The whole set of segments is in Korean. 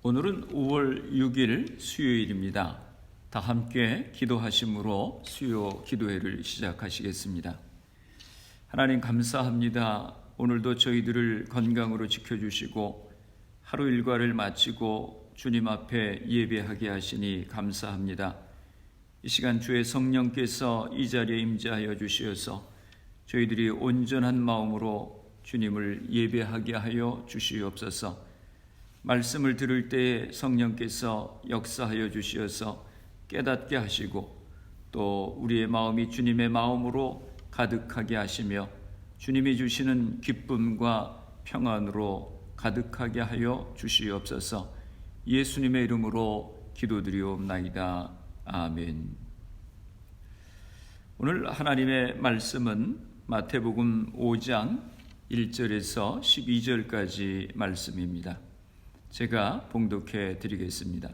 오늘은 5월 6일 수요일입니다. 다 함께 기도하심으로 수요 기도회를 시작하시겠습니다. 하나님 감사합니다. 오늘도 저희들을 건강으로 지켜주시고 하루 일과를 마치고 주님 앞에 예배하게 하시니 감사합니다. 이 시간 주의 성령께서 이 자리에 임재하여 주시어서 저희들이 온전한 마음으로 주님을 예배하게 하여 주시옵소서. 말씀을 들을 때에 성령께서 역사하여 주시어서 깨닫게 하시고 또 우리의 마음이 주님의 마음으로 가득하게 하시며 주님이 주시는 기쁨과 평안으로 가득하게 하여 주시옵소서. 예수님의 이름으로 기도드리옵나이다. 아멘. 오늘 하나님의 말씀은 마태복음 5장 1절에서 12절까지 말씀입니다. 제가 봉독해 드리겠습니다.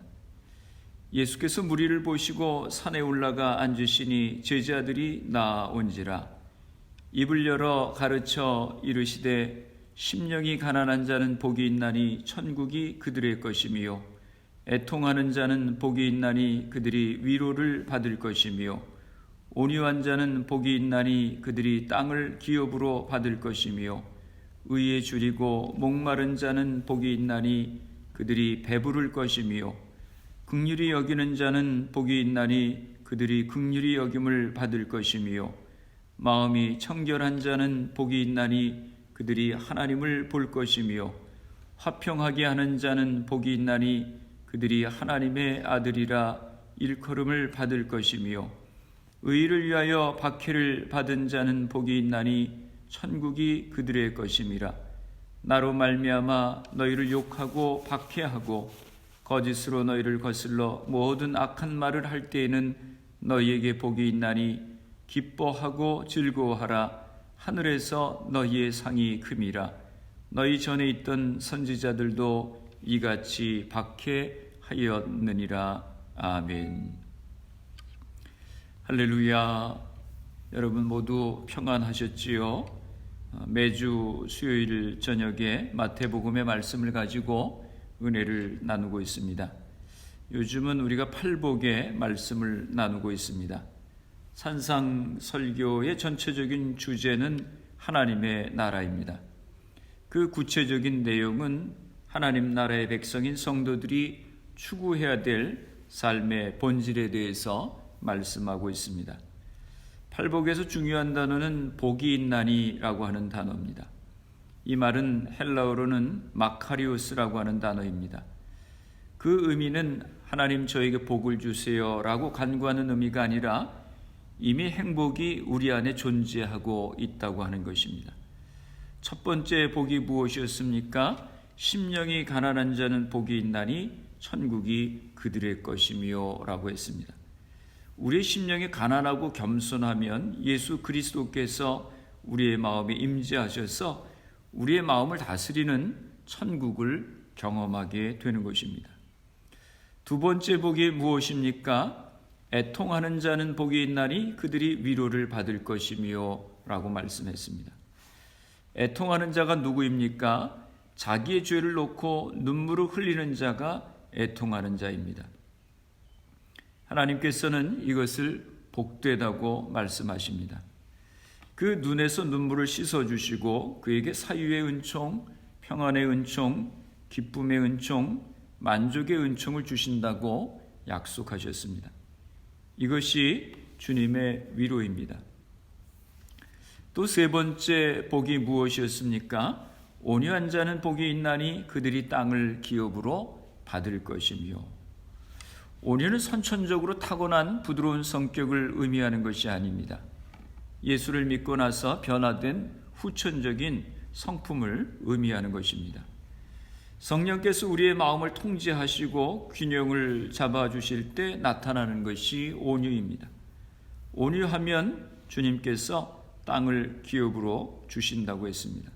예수께서 무리를 보시고 산에 올라가 앉으시니 제자들이 나아온지라. 입을 열어 가르쳐 이르시되 심령이 가난한 자는 복이 있나니 천국이 그들의 것이며 애통하는 자는 복이 있나니 그들이 위로를 받을 것이며 온유한 자는 복이 있나니 그들이 땅을 기업으로 받을 것이며 의에 줄이고 목마른 자는 복이 있나니 그들이 배부를 것이며 긍휼히 여기는 자는 복이 있나니 그들이 긍휼히 여김을 받을 것이며 마음이 청결한 자는 복이 있나니 그들이 하나님을 볼 것이며 화평하게 하는 자는 복이 있나니 그들이 하나님의 아들이라 일컬음을 받을 것이며 의를 위하여 박해를 받은 자는 복이 있나니 천국이 그들의 것임이라. 나로 말미암아 너희를 욕하고 박해하고 거짓으로 너희를 거슬러 모든 악한 말을 할 때에는 너희에게 복이 있나니 기뻐하고 즐거워하라. 하늘에서 너희의 상이 큼이라. 너희 전에 있던 선지자들도 이같이 박해하였느니라. 아멘. 할렐루야. 여러분 모두 평안하셨지요? 매주 수요일 저녁에 마태복음의 말씀을 가지고 은혜를 나누고 있습니다. 요즘은 우리가 팔복의 말씀을 나누고 있습니다. 산상설교의 전체적인 주제는 하나님의 나라입니다. 그 구체적인 내용은 하나님 나라의 백성인 성도들이 추구해야 될 삶의 본질에 대해서 말씀하고 있습니다. 팔복에서 중요한 단어는 복이 있나니라고 하는 단어입니다. 이 말은 헬라어로는 마카리오스라고 하는 단어입니다. 그 의미는 하나님 저에게 복을 주세요라고 간구하는 의미가 아니라 이미 행복이 우리 안에 존재하고 있다고 하는 것입니다. 첫 번째 복이 무엇이었습니까? 심령이 가난한 자는 복이 있나니 천국이 그들의 것이며 라고 했습니다. 우리의 심령이 가난하고 겸손하면 예수 그리스도께서 우리의 마음에 임재하셔서 우리의 마음을 다스리는 천국을 경험하게 되는 것입니다. 두 번째 복이 무엇입니까? 애통하는 자는 복이 있나니 그들이 위로를 받을 것이며 라고 말씀했습니다. 애통하는 자가 누구입니까? 자기의 죄를 놓고 눈물을 흘리는 자가 애통하는 자입니다. 하나님께서는 이것을 복되다고 말씀하십니다. 그 눈에서 눈물을 씻어주시고 그에게 사유의 은총, 평안의 은총, 기쁨의 은총, 만족의 은총을 주신다고 약속하셨습니다. 이것이 주님의 위로입니다. 또 세 번째 복이 무엇이었습니까? 온유한 자는 복이 있나니 그들이 땅을 기업으로 받을 것이며. 온유는 선천적으로 타고난 부드러운 성격을 의미하는 것이 아닙니다. 예수를 믿고 나서 변화된 후천적인 성품을 의미하는 것입니다. 성령께서 우리의 마음을 통제하시고 균형을 잡아주실 때 나타나는 것이 온유입니다. 온유하면 주님께서 땅을 기업으로 주신다고 했습니다.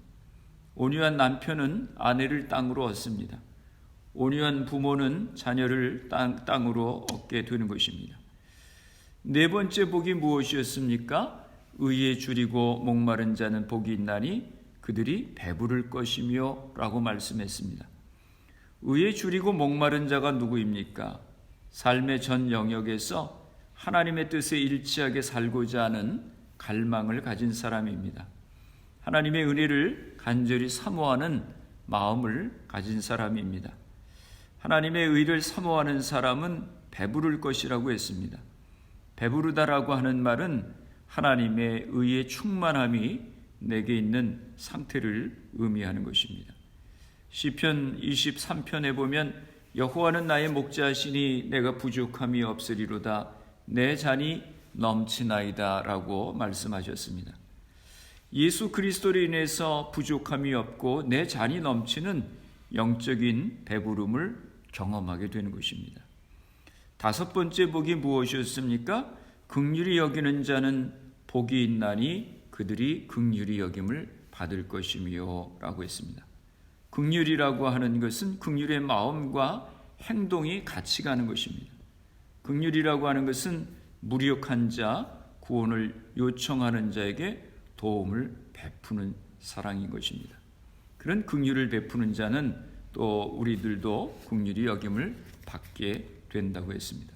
온유한 남편은 아내를 땅으로 얻습니다. 온유한 부모는 자녀를 땅으로 얻게 되는 것입니다. 네 번째 복이 무엇이었습니까? 의에 줄이고 목마른 자는 복이 있나니 그들이 배부를 것이며 라고 말씀했습니다. 의에 줄이고 목마른 자가 누구입니까? 삶의 전 영역에서 하나님의 뜻에 일치하게 살고자 하는 갈망을 가진 사람입니다. 하나님의 은혜를 간절히 사모하는 마음을 가진 사람입니다. 하나님의 의를 사모하는 사람은 배부를 것이라고 했습니다. 배부르다라고 하는 말은 하나님의 의의 충만함이 내게 있는 상태를 의미하는 것입니다. 시편 23편에 보면 여호와는 나의 목자시니 내가 부족함이 없으리로다. 내 잔이 넘치나이다 라고 말씀하셨습니다. 예수 그리스도로 인해서 부족함이 없고 내 잔이 넘치는 영적인 배부름을 경험하게 되는 것입니다. 다섯 번째 복이 무엇이었습니까? 긍휼히 여기는 자는 복이 있나니 그들이 긍휼히 여김을 받을 것이며 라고 했습니다. 긍휼이라고 하는 것은 긍휼의 마음과 행동이 같이 가는 것입니다. 긍휼이라고 하는 것은 무력한 자, 구원을 요청하는 자에게 도움을 베푸는 사랑인 것입니다. 그런 긍휼을 베푸는 자는 또 우리들도 긍휼히 여김을 받게 된다고 했습니다.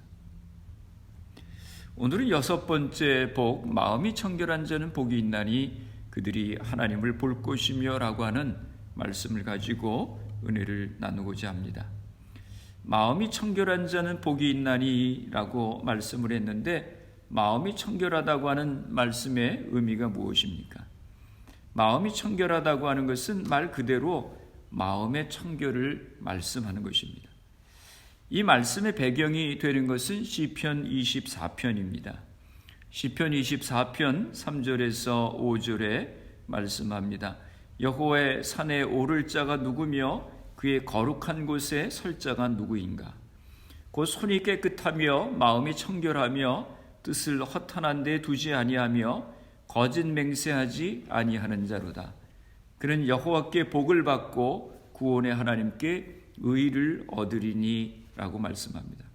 오늘은 여섯 번째 복, 마음이 청결한 자는 복이 있나니 그들이 하나님을 볼 것이며 라고 하는 말씀을 가지고 은혜를 나누고자 합니다. 마음이 청결한 자는 복이 있나니 라고 말씀을 했는데 마음이 청결하다고 하는 말씀의 의미가 무엇입니까? 마음이 청결하다고 하는 것은 말 그대로 마음의 청결을 말씀하는 것입니다. 이 말씀의 배경이 되는 것은 시편 24편입니다. 시편 24편 3절에서 5절에 말씀합니다. 여호와의 산에 오를 자가 누구며 그의 거룩한 곳에 설 자가 누구인가? 곧 손이 깨끗하며 마음이 청결하며 뜻을 허탄한 데 두지 아니하며 거짓 맹세하지 아니하는 자로다. 그는 여호와께 복을 받고 구원의 하나님께 의를 얻으리니 라고 말씀합니다.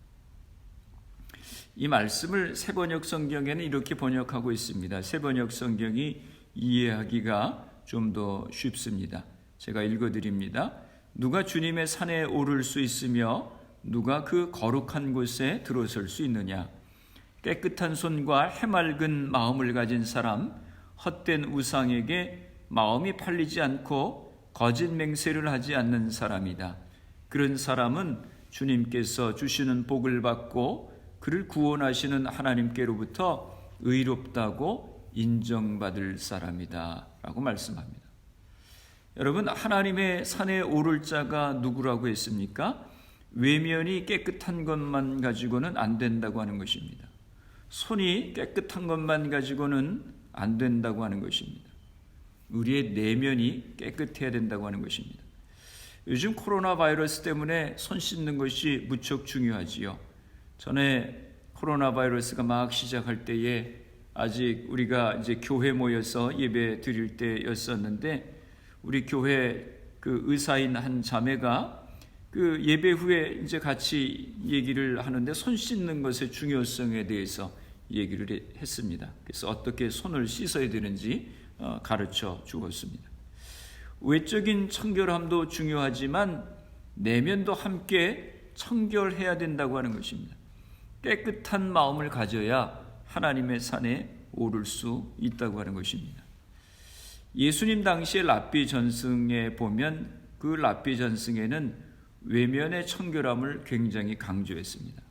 이 말씀을 새번역 성경에는 이렇게 번역하고 있습니다. 새번역 성경이 이해하기가 좀 더 쉽습니다. 제가 읽어드립니다. 누가 주님의 산에 오를 수 있으며 누가 그 거룩한 곳에 들어설 수 있느냐? 깨끗한 손과 해맑은 마음을 가진 사람, 헛된 우상에게 마음이 팔리지 않고 거짓 맹세를 하지 않는 사람이다. 그런 사람은 주님께서 주시는 복을 받고 그를 구원하시는 하나님께로부터 의롭다고 인정받을 사람이다 라고 말씀합니다. 여러분, 하나님의 산에 오를 자가 누구라고 했습니까? 외면이 깨끗한 것만 가지고는 안 된다고 하는 것입니다. 손이 깨끗한 것만 가지고는 안 된다고 하는 것입니다. 우리의 내면이 깨끗해야 된다고 하는 것입니다. 요즘 코로나 바이러스 때문에 손 씻는 것이 무척 중요하지요. 전에 코로나 바이러스가 막 시작할 때에 아직 우리가 이제 교회 모여서 예배 드릴 때였었는데 우리 교회 그 의사인 한 자매가 그 예배 후에 이제 같이 얘기를 하는데 손 씻는 것의 중요성에 대해서 얘기를 했습니다. 그래서 어떻게 손을 씻어야 되는지 가르쳐 주었습니다. 외적인 청결함도 중요하지만 내면도 함께 청결해야 된다고 하는 것입니다. 깨끗한 마음을 가져야 하나님의 산에 오를 수 있다고 하는 것입니다. 예수님 당시의 랍비 전승에 보면 그 랍비 전승에는 외면의 청결함을 굉장히 강조했습니다.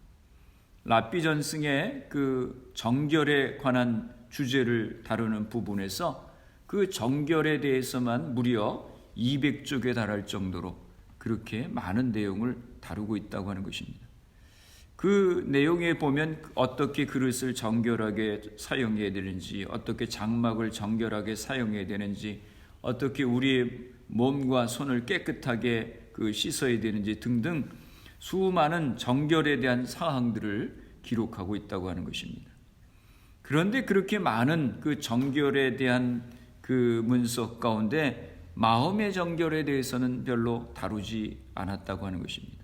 랍비 전승의 그 정결에 관한 주제를 다루는 부분에서 그 정결에 대해서만 무려 200쪽에 달할 정도로 그렇게 많은 내용을 다루고 있다고 하는 것입니다. 그 내용에 보면 어떻게 그릇을 정결하게 사용해야 되는지, 어떻게 장막을 정결하게 사용해야 되는지, 어떻게 우리의 몸과 손을 깨끗하게 씻어야 되는지 등등 수많은 정결에 대한 사항들을 기록하고 있다고 하는 것입니다. 그런데 그렇게 많은 그 정결에 대한 그 문서 가운데 마음의 정결에 대해서는 별로 다루지 않았다고 하는 것입니다.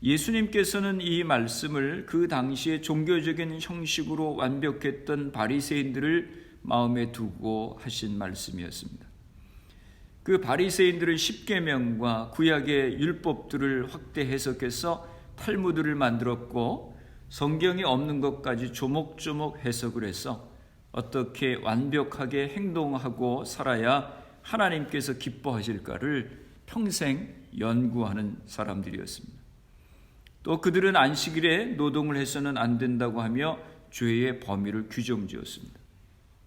예수님께서는 이 말씀을 그 당시의 종교적인 형식으로 완벽했던 바리새인들을 마음에 두고 하신 말씀이었습니다. 그 바리새인들은 십계명과 구약의 율법들을 확대 해석해서 탈무드를 만들었고 성경에 없는 것까지 조목조목 해석을 해서 어떻게 완벽하게 행동하고 살아야 하나님께서 기뻐하실까를 평생 연구하는 사람들이었습니다. 또 그들은 안식일에 노동을 해서는 안 된다고 하며 죄의 범위를 규정지었습니다.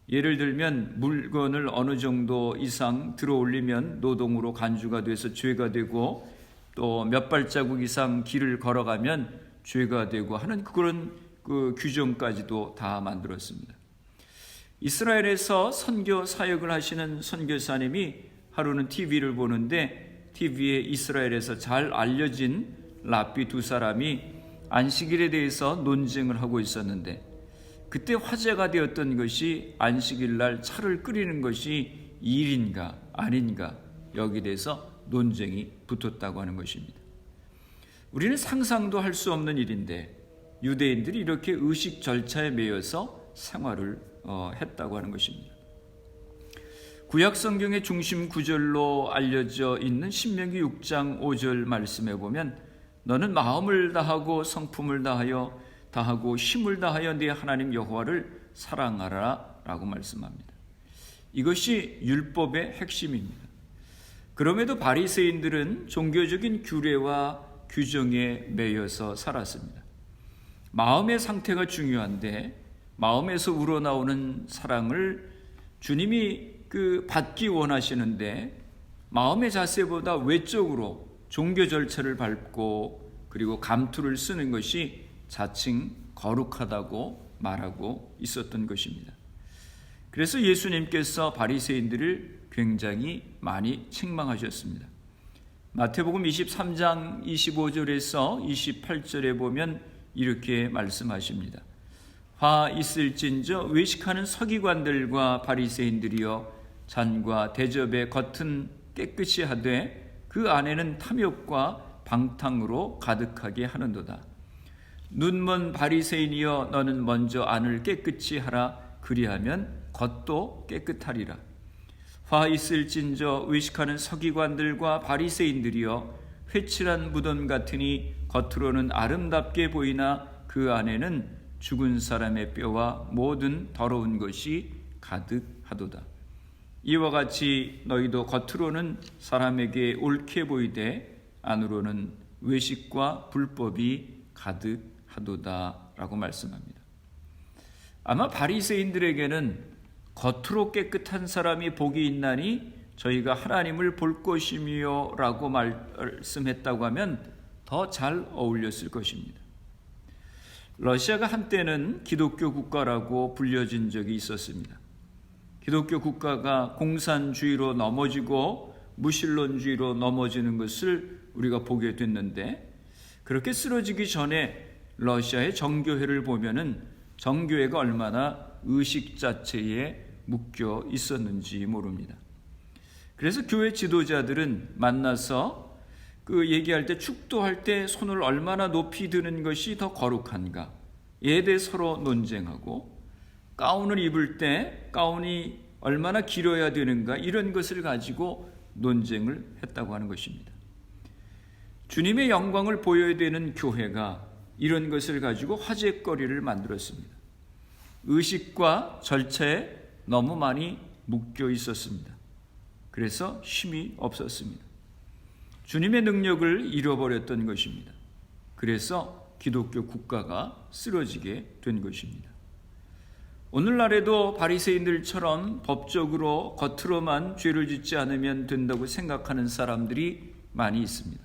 예를 들면 물건을 어느 정도 이상 들어올리면 노동으로 간주가 돼서 죄가 되고 또 몇 발자국 이상 길을 걸어가면 죄가 되고 하는 그런 규정까지도 다 만들었습니다. 이스라엘에서 선교 사역을 하시는 선교사님이 하루는 TV를 보는데 TV에 이스라엘에서 잘 알려진 랍비 두 사람이 안식일에 대해서 논쟁을 하고 있었는데 그때 화제가 되었던 것이 안식일 날 차를 끓이는 것이 일인가 아닌가 여기에 대해서 논쟁이 붙었다고 하는 것입니다. 우리는 상상도 할 수 없는 일인데 유대인들이 이렇게 의식 절차에 매여서 생활을 했다고 하는 것입니다. 구약 성경의 중심 구절로 알려져 있는 신명기 6장 5절 말씀에 보면 너는 마음을 다하고 성품을 다하고 힘을 다하여 네 하나님 여호와를 사랑하라 라고 말씀합니다. 이것이 율법의 핵심입니다. 그럼에도 바리새인들은 종교적인 규례와 규정에 매여서 살았습니다. 마음의 상태가 중요한데 마음에서 우러나오는 사랑을 주님이 받기 원하시는데 마음의 자세보다 외적으로 종교 절차를 밟고 그리고 감투를 쓰는 것이 자칭 거룩하다고 말하고 있었던 것입니다. 그래서 예수님께서 바리새인들을 굉장히 많이 책망하셨습니다. 마태복음 23장 25절에서 28절에 보면 이렇게 말씀하십니다. 화 있을진저 외식하는 서기관들과 바리새인들이여 잔과 대접의 겉은 깨끗이 하되 그 안에는 탐욕과 방탕으로 가득하게 하는도다. 눈먼 바리새인이여 너는 먼저 안을 깨끗이 하라. 그리하면 겉도 깨끗하리라. 화 있을진저 외식하는 서기관들과 바리새인들이여 회칠한 무덤 같으니 겉으로는 아름답게 보이나 그 안에는 죽은 사람의 뼈와 모든 더러운 것이 가득하도다. 이와 같이 너희도 겉으로는 사람에게 옳게 보이되 안으로는 외식과 불법이 가득하도다 라고 말씀합니다. 아마 바리새인들에게는 겉으로 깨끗한 사람이 복이 있나니 저희가 하나님을 볼 것이며 라고 말씀했다고 하면 더 잘 어울렸을 것입니다. 러시아가 한때는 기독교 국가라고 불려진 적이 있었습니다. 기독교 국가가 공산주의로 넘어지고 무신론주의로 넘어지는 것을 우리가 보게 됐는데 그렇게 쓰러지기 전에 러시아의 정교회를 보면은 정교회가 얼마나 의식 자체에 묶여 있었는지 모릅니다. 그래서 교회 지도자들은 만나서 얘기할 때 축도할 때 손을 얼마나 높이 드는 것이 더 거룩한가 이에 대해 서로 논쟁하고 가운을 입을 때 가운이 얼마나 길어야 되는가 이런 것을 가지고 논쟁을 했다고 하는 것입니다. 주님의 영광을 보여야 되는 교회가 이런 것을 가지고 화제거리를 만들었습니다. 의식과 절차에 너무 많이 묶여 있었습니다. 그래서 힘이 없었습니다. 주님의 능력을 잃어버렸던 것입니다. 그래서 기독교 국가가 쓰러지게 된 것입니다. 오늘날에도 바리새인들처럼 법적으로 겉으로만 죄를 짓지 않으면 된다고 생각하는 사람들이 많이 있습니다.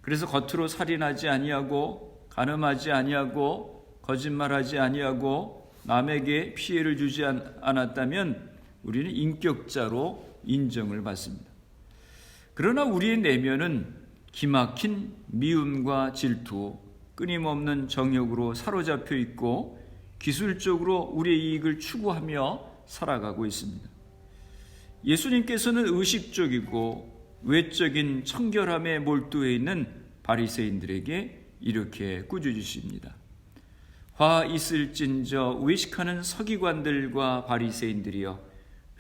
그래서 겉으로 살인하지 아니하고 간음하지 아니하고 거짓말하지 아니하고 남에게 피해를 주지 않았다면 우리는 인격자로 인정을 받습니다. 그러나 우리의 내면은 기막힌 미움과 질투, 끊임없는 정욕으로 사로잡혀 있고 기술적으로 우리의 이익을 추구하며 살아가고 있습니다. 예수님께서는 의식적이고 외적인 청결함에 몰두해 있는 바리새인들에게 이렇게 꾸짖으십니다. 화 있을진저 외식하는 서기관들과 바리새인들이여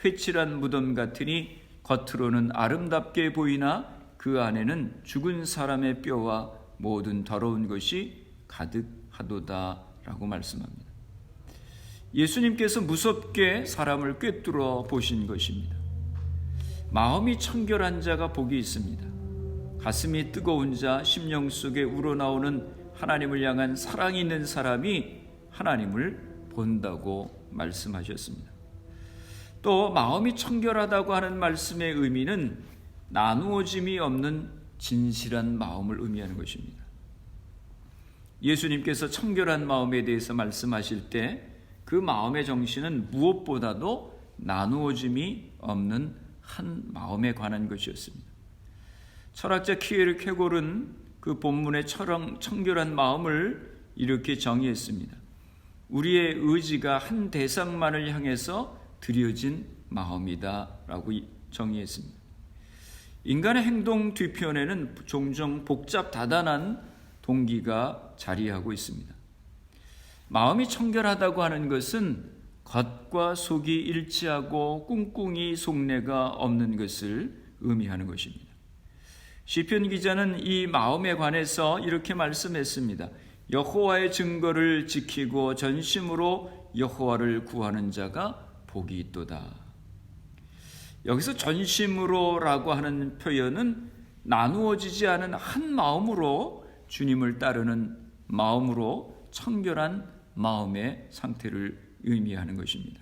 회칠한 무덤 같으니 겉으로는 아름답게 보이나 그 안에는 죽은 사람의 뼈와 모든 더러운 것이 가득하도다 라고 말씀합니다. 예수님께서 무섭게 사람을 꿰뚫어 보신 것입니다. 마음이 청결한 자가 복이 있습니다. 가슴이 뜨거운 자, 심령 속에 우러나오는 하나님을 향한 사랑이 있는 사람이 하나님을 본다고 말씀하셨습니다. 또 마음이 청결하다고 하는 말씀의 의미는 나누어짐이 없는 진실한 마음을 의미하는 것입니다. 예수님께서 청결한 마음에 대해서 말씀하실 때 그 마음의 정신은 무엇보다도 나누어짐이 없는 한 마음에 관한 것이었습니다. 철학자 키에르케고르는 그 본문의 청결한 마음을 이렇게 정의했습니다. 우리의 의지가 한 대상만을 향해서 드려진 마음이다 라고 정의했습니다. 인간의 행동 뒤편에는 종종 복잡 다단한 동기가 자리하고 있습니다. 마음이 청결하다고 하는 것은 겉과 속이 일치하고 꿍꿍이 속내가 없는 것을 의미하는 것입니다. 시편 기자는 이 마음에 관해서 이렇게 말씀했습니다. 여호와의 증거를 지키고 전심으로 여호와를 구하는 자가 복이 있도다. 여기서 전심으로라고 하는 표현은 나누어지지 않은 한 마음으로 주님을 따르는 마음으로 청결한 마음의 상태를 의미하는 것입니다.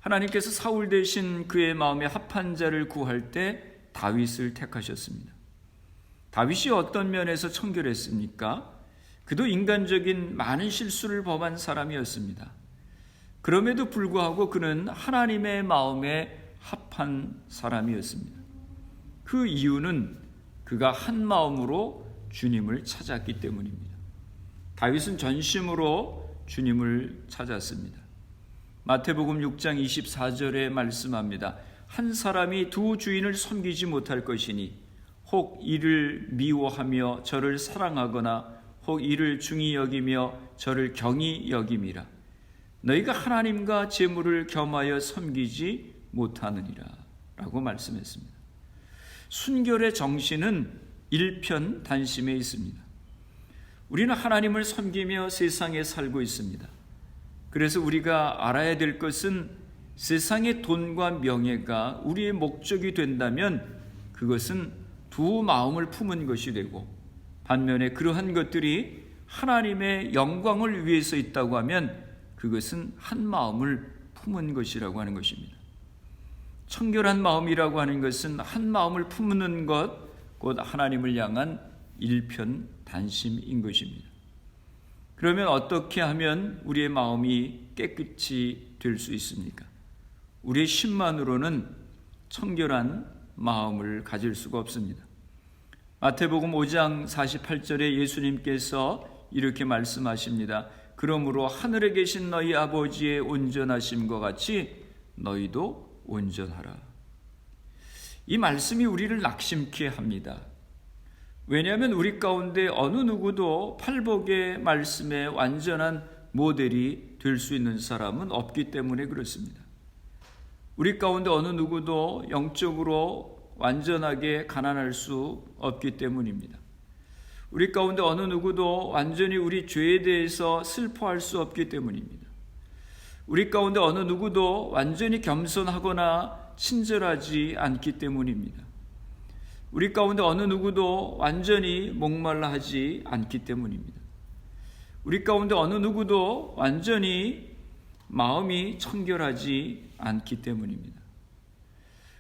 하나님께서 사울 대신 그의 마음에 합한 자를 구할 때 다윗을 택하셨습니다. 다윗이 어떤 면에서 청결했습니까? 그도 인간적인 많은 실수를 범한 사람이었습니다. 그럼에도 불구하고 그는 하나님의 마음에 합한 사람이었습니다. 그 이유는 그가 한 마음으로 주님을 찾았기 때문입니다. 다윗은 전심으로 주님을 찾았습니다. 마태복음 6장 24절에 말씀합니다. 한 사람이 두 주인을 섬기지 못할 것이니 혹 이를 미워하며 저를 사랑하거나 혹 이를 중히 여기며 저를 경히 여김이라. 너희가 하나님과 재물을 겸하여 섬기지 못하느니라 라고 말씀했습니다. 순결의 정신은 일편단심에 있습니다. 우리는 하나님을 섬기며 세상에 살고 있습니다. 그래서 우리가 알아야 될 것은 세상의 돈과 명예가 우리의 목적이 된다면 그것은 두 마음을 품은 것이 되고, 반면에 그러한 것들이 하나님의 영광을 위해서 있다고 하면 그것은 한 마음을 품은 것이라고 하는 것입니다. 청결한 마음이라고 하는 것은 한 마음을 품는 것, 곧 하나님을 향한 일편단심인 것입니다. 그러면 어떻게 하면 우리의 마음이 깨끗이 될 수 있습니까? 우리의 심만으로는 청결한 마음을 가질 수가 없습니다. 마태복음 5장 48절에 예수님께서 이렇게 말씀하십니다. 그러므로 하늘에 계신 너희 아버지의 온전하심과 같이 너희도 온전하라. 이 말씀이 우리를 낙심케 합니다. 왜냐하면 우리 가운데 어느 누구도 팔복의 말씀의 완전한 모델이 될 수 있는 사람은 없기 때문에 그렇습니다. 우리 가운데 어느 누구도 영적으로 완전하게 가난할 수 없기 때문입니다. 우리 가운데 어느 누구도 완전히 우리 죄에 대해서 슬퍼할 수 없기 때문입니다. 우리 가운데 어느 누구도 완전히 겸손하거나 친절하지 않기 때문입니다. 우리 가운데 어느 누구도 완전히 목말라 하지 않기 때문입니다. 우리 가운데 어느 누구도 완전히 마음이 청결하지 않기 때문입니다.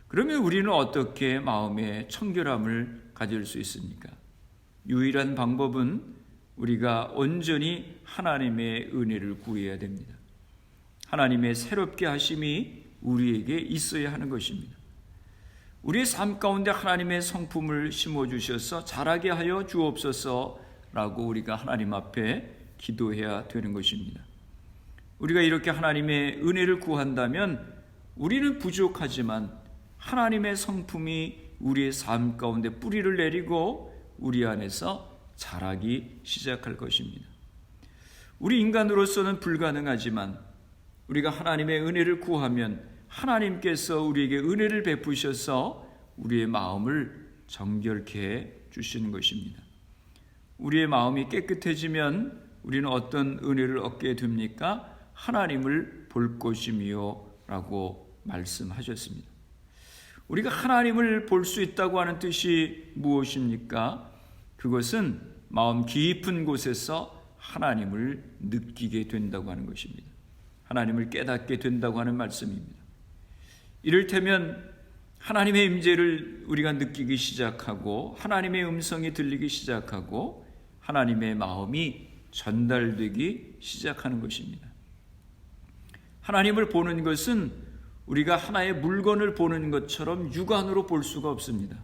그러면 우리는 어떻게 마음의 청결함을 가질 수 있습니까? 유일한 방법은 우리가 온전히 하나님의 은혜를 구해야 됩니다. 하나님의 새롭게 하심이 우리에게 있어야 하는 것입니다. 우리의 삶 가운데 하나님의 성품을 심어주셔서 자라게 하여 주옵소서라고 우리가 하나님 앞에 기도해야 되는 것입니다. 우리가 이렇게 하나님의 은혜를 구한다면 우리는 부족하지만 하나님의 성품이 우리의 삶 가운데 뿌리를 내리고 우리 안에서 자라기 시작할 것입니다. 우리 인간으로서는 불가능하지만 우리가 하나님의 은혜를 구하면 하나님께서 우리에게 은혜를 베푸셔서 우리의 마음을 정결케 해 주시는 것입니다. 우리의 마음이 깨끗해지면 우리는 어떤 은혜를 얻게 됩니까? 하나님을 볼 것이며 라고 말씀하셨습니다. 우리가 하나님을 볼 수 있다고 하는 뜻이 무엇입니까? 그것은 마음 깊은 곳에서 하나님을 느끼게 된다고 하는 것입니다. 하나님을 깨닫게 된다고 하는 말씀입니다. 이를테면 하나님의 임재를 우리가 느끼기 시작하고 하나님의 음성이 들리기 시작하고 하나님의 마음이 전달되기 시작하는 것입니다. 하나님을 보는 것은 우리가 하나의 물건을 보는 것처럼 육안으로 볼 수가 없습니다.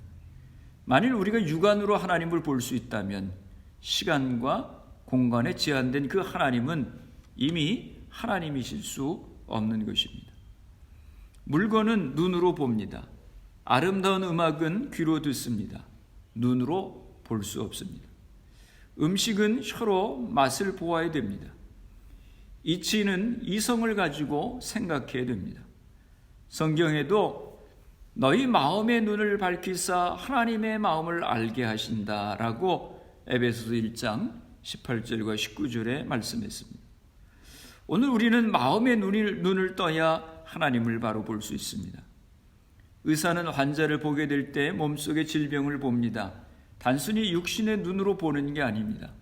만일 우리가 육안으로 하나님을 볼 수 있다면 시간과 공간에 제한된 그 하나님은 이미 하나님이실 수 없는 것입니다. 물건은 눈으로 봅니다. 아름다운 음악은 귀로 듣습니다. 눈으로 볼 수 없습니다. 음식은 혀로 맛을 보아야 됩니다. 이치는 이성을 가지고 생각해야 됩니다. 성경에도 너희 마음의 눈을 밝히사 하나님의 마음을 알게 하신다라고 에베소서 1장 18절과 19절에 말씀했습니다. 오늘 우리는 마음의 눈을 떠야 하나님을 바로 볼 수 있습니다. 의사는 환자를 보게 될 때 몸속의 질병을 봅니다. 단순히 육신의 눈으로 보는 게 아닙니다.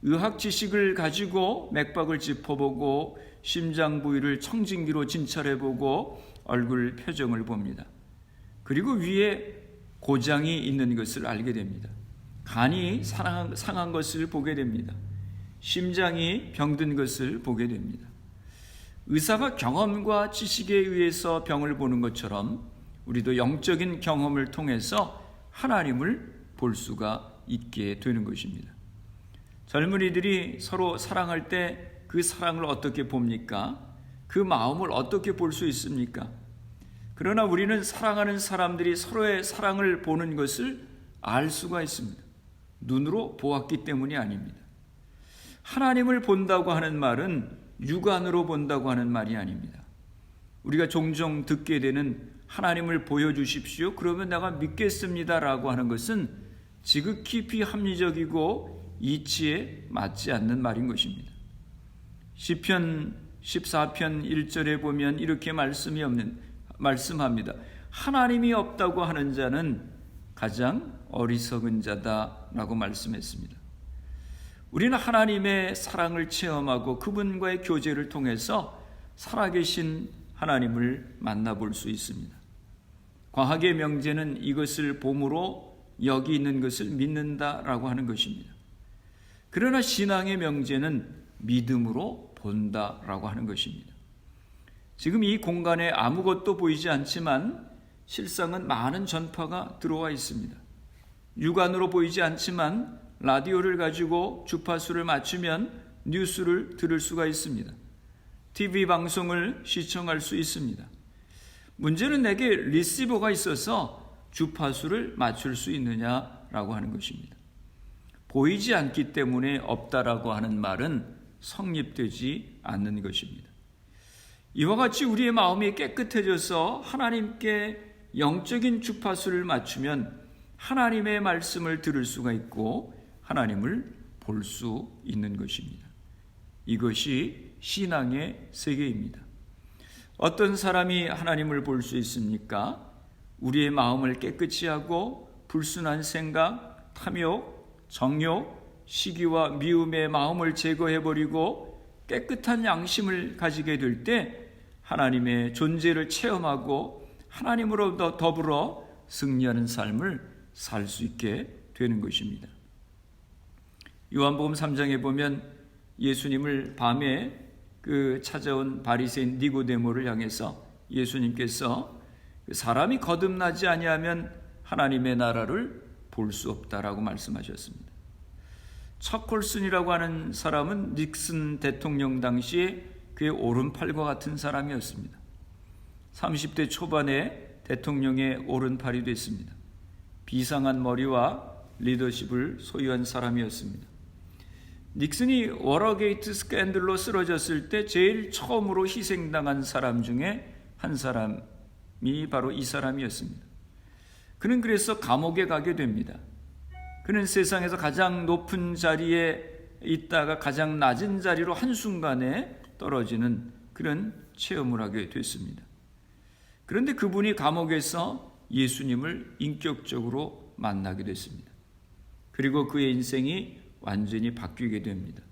의학 지식을 가지고 맥박을 짚어보고 심장 부위를 청진기로 진찰해보고 얼굴 표정을 봅니다. 그리고 위에 고장이 있는 것을 알게 됩니다. 간이 상한 것을 보게 됩니다. 심장이 병든 것을 보게 됩니다. 의사가 경험과 지식에 의해서 병을 보는 것처럼 우리도 영적인 경험을 통해서 하나님을 볼 수가 있게 되는 것입니다. 젊은이들이 서로 사랑할 때 그 사랑을 어떻게 봅니까? 그 마음을 어떻게 볼 수 있습니까? 그러나 우리는 사랑하는 사람들이 서로의 사랑을 보는 것을 알 수가 있습니다. 눈으로 보았기 때문이 아닙니다. 하나님을 본다고 하는 말은 육안으로 본다고 하는 말이 아닙니다. 우리가 종종 듣게 되는 하나님을 보여주십시오. 그러면 내가 믿겠습니다라고 하는 것은 지극히 비합리적이고 이치에 맞지 않는 말인 것입니다. 시편 14편 1절에 보면 이렇게 말씀합니다. 하나님이 없다고 하는 자는 가장 어리석은 자다라고 말씀했습니다. 우리는 하나님의 사랑을 체험하고 그분과의 교제를 통해서 살아계신 하나님을 만나볼 수 있습니다. 과학의 명제는 이것을 봄으로 여기 있는 것을 믿는다라고 하는 것입니다. 그러나 신앙의 명제는 믿음으로 본다라고 하는 것입니다. 지금 이 공간에 아무것도 보이지 않지만 실상은 많은 전파가 들어와 있습니다. 육안으로 보이지 않지만 라디오를 가지고 주파수를 맞추면 뉴스를 들을 수가 있습니다. TV 방송을 시청할 수 있습니다. 문제는 내게 리시버가 있어서 주파수를 맞출 수 있느냐라고 하는 것입니다. 보이지 않기 때문에 없다라고 하는 말은 성립되지 않는 것입니다. 이와 같이 우리의 마음이 깨끗해져서 하나님께 영적인 주파수를 맞추면 하나님의 말씀을 들을 수가 있고 하나님을 볼 수 있는 것입니다. 이것이 신앙의 세계입니다. 어떤 사람이 하나님을 볼 수 있습니까? 우리의 마음을 깨끗이 하고 불순한 생각, 탐욕, 정욕, 시기와 미움의 마음을 제거해버리고 깨끗한 양심을 가지게 될 때 하나님의 존재를 체험하고 하나님으로 더불어 승리하는 삶을 살 수 있게 되는 것입니다. 요한복음 3장에 보면 예수님을 밤에 찾아온 바리새인 니고데모를 향해서 예수님께서 사람이 거듭나지 아니하면 하나님의 나라를 볼 수 없다라고 말씀하셨습니다. 척콜슨이라고 하는 사람은 닉슨 대통령 당시에 그의 오른팔과 같은 사람이었습니다. 30대 초반에 대통령의 오른팔이 됐습니다. 비상한 머리와 리더십을 소유한 사람이었습니다. 닉슨이 워러게이트 스캔들로 쓰러졌을 때 제일 처음으로 희생당한 사람 중에 한 사람이 바로 이 사람이었습니다. 그는 그래서 감옥에 가게 됩니다. 그는 세상에서 가장 높은 자리에 있다가 가장 낮은 자리로 한순간에 떨어지는 그런 체험을 하게 됐습니다. 그런데 그분이 감옥에서 예수님을 인격적으로 만나게 됐습니다. 그리고 그의 인생이 완전히 바뀌게 됩니다.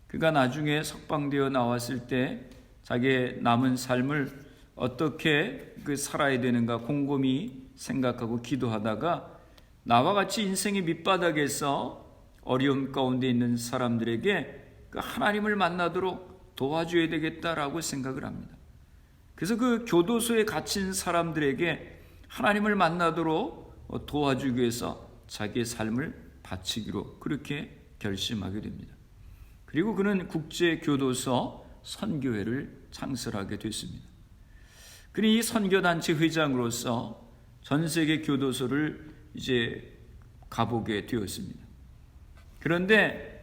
그가 나중에 석방되어 나왔을 때 자기의 남은 삶을 어떻게 살아야 되는가 곰곰이 생각하고 기도하다가 나와 같이 인생의 밑바닥에서 어려움 가운데 있는 사람들에게 그 하나님을 만나도록 도와줘야 되겠다라고 생각을 합니다. 그래서 그 교도소에 갇힌 사람들에게 하나님을 만나도록 도와주기 위해서 자기의 삶을 바치기로 그렇게 결심하게 됩니다. 그리고 그는 국제교도소 선교회를 창설하게 됐습니다. 그는 이 선교단체 회장으로서 전 세계 교도소를 이제 가보게 되었습니다. 그런데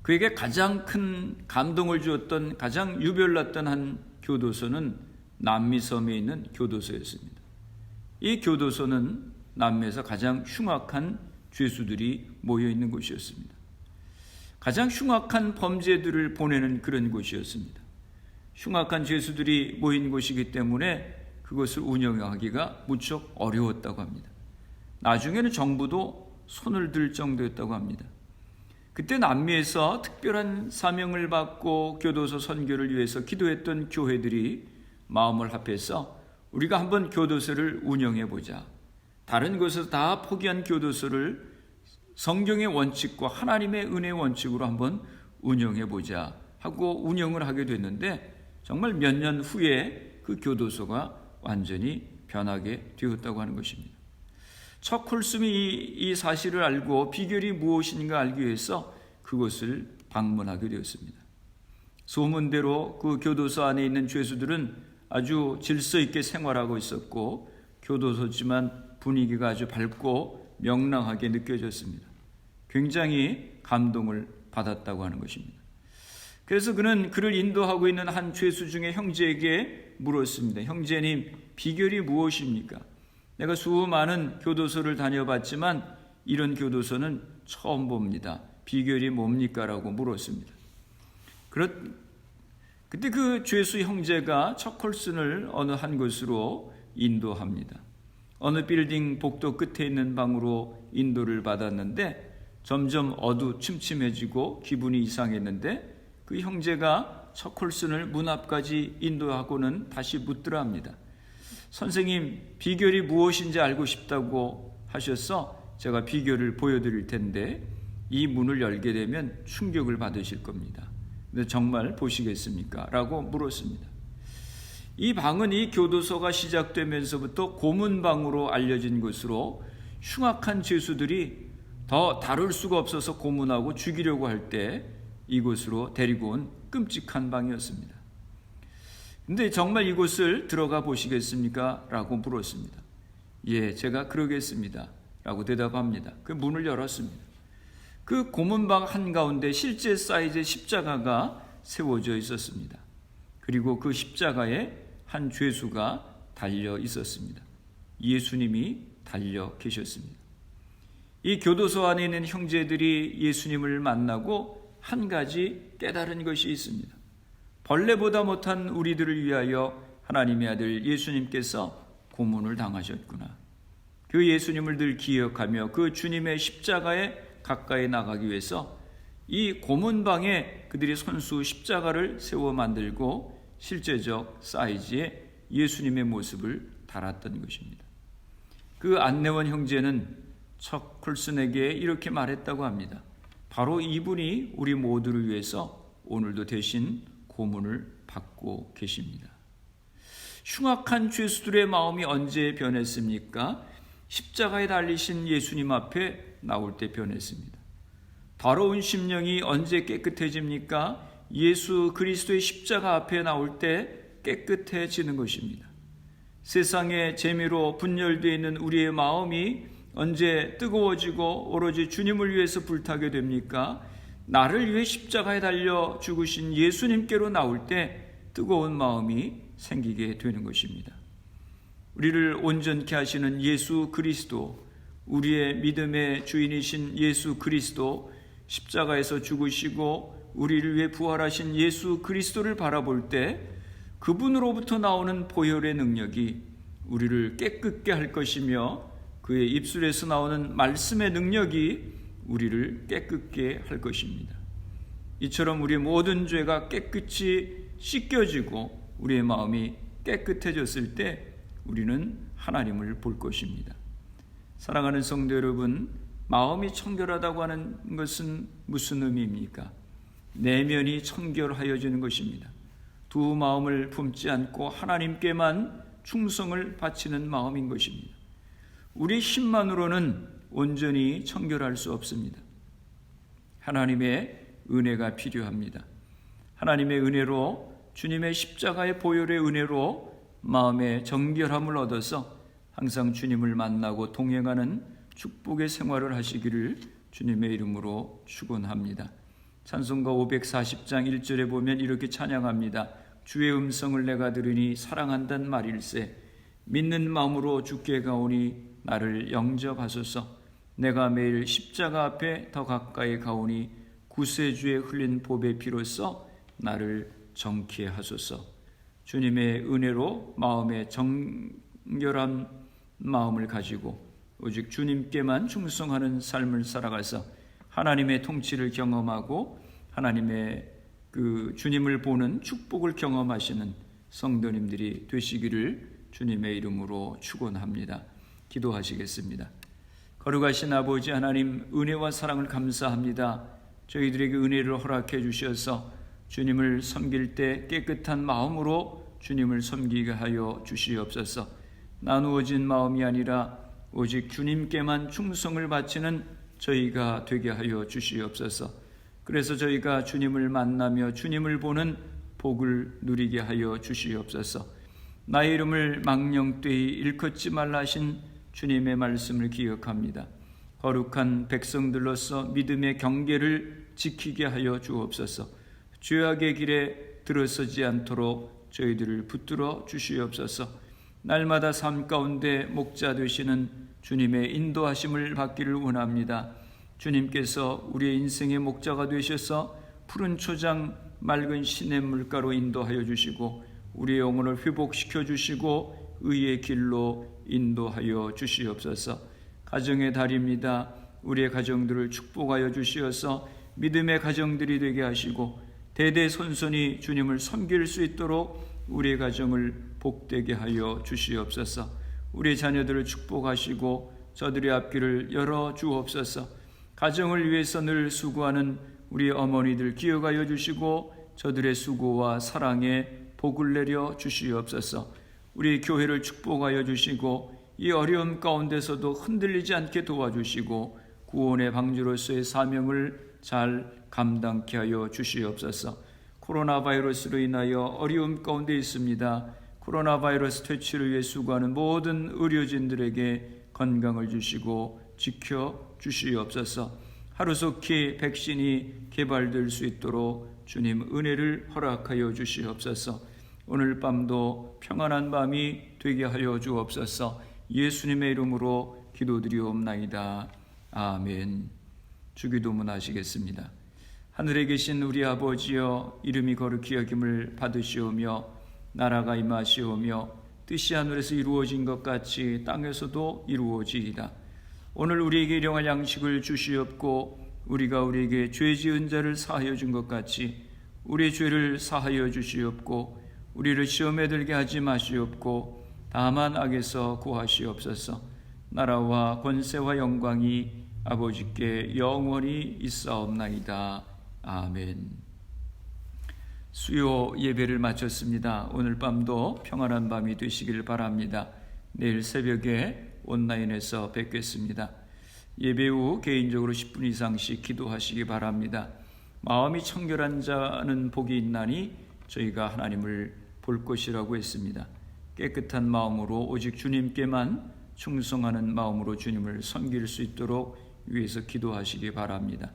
그에게 가장 큰 감동을 주었던 가장 유별났던 한 교도소는 남미섬에 있는 교도소였습니다. 이 교도소는 남미에서 가장 흉악한 죄수들이 모여 있는 곳이었습니다. 가장 흉악한 범죄들을 보내는 그런 곳이었습니다. 흉악한 죄수들이 모인 곳이기 때문에 그것을 운영하기가 무척 어려웠다고 합니다. 나중에는 정부도 손을 들 정도였다고 합니다. 그때 남미에서 특별한 사명을 받고 교도소 선교를 위해서 기도했던 교회들이 마음을 합해서 우리가 한번 교도소를 운영해 보자. 다른 곳에서 다 포기한 교도소를 성경의 원칙과 하나님의 은혜의 원칙으로 한번 운영해 보자 하고 운영을 하게 됐는데 정말 몇 년 후에 그 교도소가 완전히 변하게 되었다고 하는 것입니다. 척 콜슨이 이 사실을 알고 비결이 무엇인가 알기 위해서 그곳을 방문하게 되었습니다. 소문대로 그 교도소 안에 있는 죄수들은 아주 질서 있게 생활하고 있었고 교도소지만 분위기가 아주 밝고 명랑하게 느껴졌습니다. 굉장히 감동을 받았다고 하는 것입니다. 그래서 그는 그를 인도하고 있는 한 죄수 중에 형제에게 물었습니다. 형제님, 비결이 무엇입니까? 내가 수많은 교도소를 다녀봤지만 이런 교도소는 처음 봅니다. 비결이 뭡니까? 라고 물었습니다. 그때 그 죄수 형제가 척콜슨을 어느 한 곳으로 인도합니다. 어느 빌딩 복도 끝에 있는 방으로 인도를 받았는데 점점 어두침침해지고 기분이 이상했는데 그 형제가 척콜슨을 문 앞까지 인도하고는 다시 묻더라 합니다. 선생님, 비결이 무엇인지 알고 싶다고 하셔서 제가 비결을 보여드릴 텐데 이 문을 열게 되면 충격을 받으실 겁니다. 근데 정말 보시겠습니까? 라고 물었습니다. 이 방은 이 교도소가 시작되면서부터 고문방으로 알려진 것으로 흉악한 죄수들이 더 다룰 수가 없어서 고문하고 죽이려고 할 때 이곳으로 데리고 온 끔찍한 방이었습니다. 근데 정말 이곳을 들어가 보시겠습니까? 라고 물었습니다. 예, 제가 그러겠습니다. 라고 대답합니다. 그 문을 열었습니다. 그 고문방 한가운데 실제 사이즈의 십자가가 세워져 있었습니다. 그리고 그 십자가에 한 죄수가 달려 있었습니다. 예수님이 달려 계셨습니다. 이 교도소 안에 있는 형제들이 예수님을 만나고 한 가지 깨달은 것이 있습니다. 벌레보다 못한 우리들을 위하여 하나님의 아들 예수님께서 고문을 당하셨구나. 그 예수님을 늘 기억하며 그 주님의 십자가에 가까이 나가기 위해서 이 고문방에 그들이 손수 십자가를 세워 만들고 실제적 사이즈의 예수님의 모습을 달았던 것입니다. 그 안내원 형제는 척 콜슨에게 이렇게 말했다고 합니다. 바로 이분이 우리 모두를 위해서 오늘도 대신 고문을 받고 계십니다. 흉악한 죄수들의 마음이 언제 변했습니까? 십자가에 달리신 예수님 앞에 나올 때 변했습니다. 더러운 심령이 언제 깨끗해집니까? 예수 그리스도의 십자가 앞에 나올 때 깨끗해지는 것입니다. 세상의 재미로 분열되어 있는 우리의 마음이 언제 뜨거워지고 오로지 주님을 위해서 불타게 됩니까? 나를 위해 십자가에 달려 죽으신 예수님께로 나올 때 뜨거운 마음이 생기게 되는 것입니다. 우리를 온전케 하시는 예수 그리스도, 우리의 믿음의 주인이신 예수 그리스도, 십자가에서 죽으시고 우리를 위해 부활하신 예수 그리스도를 바라볼 때 그분으로부터 나오는 보혈의 능력이 우리를 깨끗게 할 것이며, 그의 입술에서 나오는 말씀의 능력이 우리를 깨끗게 할 것입니다. 이처럼 우리의 모든 죄가 깨끗이 씻겨지고 우리의 마음이 깨끗해졌을 때 우리는 하나님을 볼 것입니다. 사랑하는 성도 여러분, 마음이 청결하다고 하는 것은 무슨 의미입니까? 내면이 청결하여지는 것입니다. 두 마음을 품지 않고 하나님께만 충성을 바치는 마음인 것입니다. 우리 힘만으로는 온전히 청결할 수 없습니다. 하나님의 은혜가 필요합니다. 하나님의 은혜로, 주님의 십자가의 보혈의 은혜로 마음의 정결함을 얻어서 항상 주님을 만나고 동행하는 축복의 생활을 하시기를 주님의 이름으로 축원합니다. 찬송가 540장 1절에 보면 이렇게 찬양합니다. 주의 음성을 내가 들으니 사랑한단 말일세. 믿는 마음으로 주께 가오니 나를 영접하소서. 내가 매일 십자가 앞에 더 가까이 가오니 구세주에 흘린 보배 피로써 나를 정케 하소서. 주님의 은혜로 마음의 정결한 마음을 가지고 오직 주님께만 충성하는 삶을 살아가서 하나님의 통치를 경험하고 하나님의 그 주님을 보는 축복을 경험하시는 성도님들이 되시기를 주님의 이름으로 축원합니다. 기도하시겠습니다. 거룩하신 아버지 하나님, 은혜와 사랑을 감사합니다. 저희들에게 은혜를 허락해 주셔서 주님을 섬길 때 깨끗한 마음으로 주님을 섬기게 하여 주시옵소서. 나누어진 마음이 아니라 오직 주님께만 충성을 바치는 저희가 되게 하여 주시옵소서. 그래서 저희가 주님을 만나며 주님을 보는 복을 누리게 하여 주시옵소서. 나의 이름을 망령되이 일컫지 말라 하신 주님의 말씀을 기억합니다. 거룩한 백성들로서 믿음의 경계를 지키게 하여 주옵소서. 죄악의 길에 들어서지 않도록 저희들을 붙들어 주시옵소서. 날마다 삶 가운데 목자 되시는 주님의 인도하심을 받기를 원합니다. 주님께서 우리의 인생의 목자가 되셔서 푸른 초장 맑은 시냇물가로 인도하여 주시고 우리의 영혼을 회복시켜 주시고 의의 길로 인도하여 주시옵소서. 가정의 달입니다. 우리의 가정들을 축복하여 주시어서 믿음의 가정들이 되게 하시고 대대손손이 주님을 섬길 수 있도록 우리의 가정을 복되게 하여 주시옵소서. 우리 자녀들을 축복하시고 저들의 앞길을 열어 주옵소서. 가정을 위해서 늘 수고하는 우리 어머니들 기억하여 주시고 저들의 수고와 사랑에 복을 내려 주시옵소서. 우리 교회를 축복하여 주시고 이 어려움 가운데서도 흔들리지 않게 도와주시고 구원의 방주로서의 사명을 잘 감당케 하여 주시옵소서. 코로나 바이러스로 인하여 어려움 가운데 있습니다. 코로나 바이러스 퇴치를 위해 수고하는 모든 의료진들에게 건강을 주시고 지켜 주시옵소서. 하루속히 백신이 개발될 수 있도록 주님 은혜를 허락하여 주시옵소서. 오늘 밤도 평안한 밤이 되게 하여 주옵소서. 예수님의 이름으로 기도드리옵나이다. 아멘. 주기도문 하시겠습니다. 하늘에 계신 우리 아버지여, 이름이 거룩히 여김을 받으시오며 나라가 임하시오며 뜻이 하늘에서 이루어진 것 같이 땅에서도 이루어지이다. 오늘 우리에게 일용할 양식을 주시옵고 우리가 우리에게 죄 지은 자를 사하여 준 것 같이 우리의 죄를 사하여 주시옵고 우리를 시험에 들게 하지 마시옵고 다만 악에서 구하시옵소서. 나라와 권세와 영광이 아버지께 영원히 있사옵나이다. 아멘. 수요 예배를 마쳤습니다. 오늘 밤도 평안한 밤이 되시길 바랍니다. 내일 새벽에 온라인에서 뵙겠습니다. 예배 후 개인적으로 10분 이상씩 기도하시기 바랍니다. 마음이 청결한 자는 복이 있나니 저희가 하나님을 볼 것이라고 했습니다. 깨끗한 마음으로 오직 주님께만 충성하는 마음으로 주님을 섬길 수 있도록 위해서 기도하시기 바랍니다.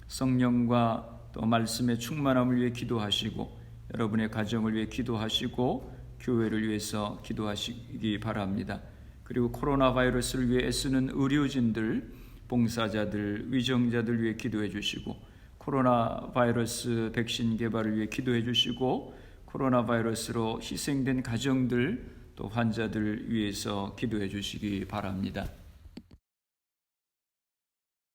성령과 또 말씀의 충만함을 위해 기도하시고 여러분의 가정을 위해 기도하시고 교회를 위해서 기도하시기 바랍니다. 그리고 코로나 바이러스를 위해 애쓰는 의료진들, 봉사자들, 위정자들 위해 기도해 주시고, 코로나 바이러스 백신 개발을 위해 기도해 주시고, 코로나 바이러스로 희생된 가정들 또 환자들 위해서 기도해 주시기 바랍니다.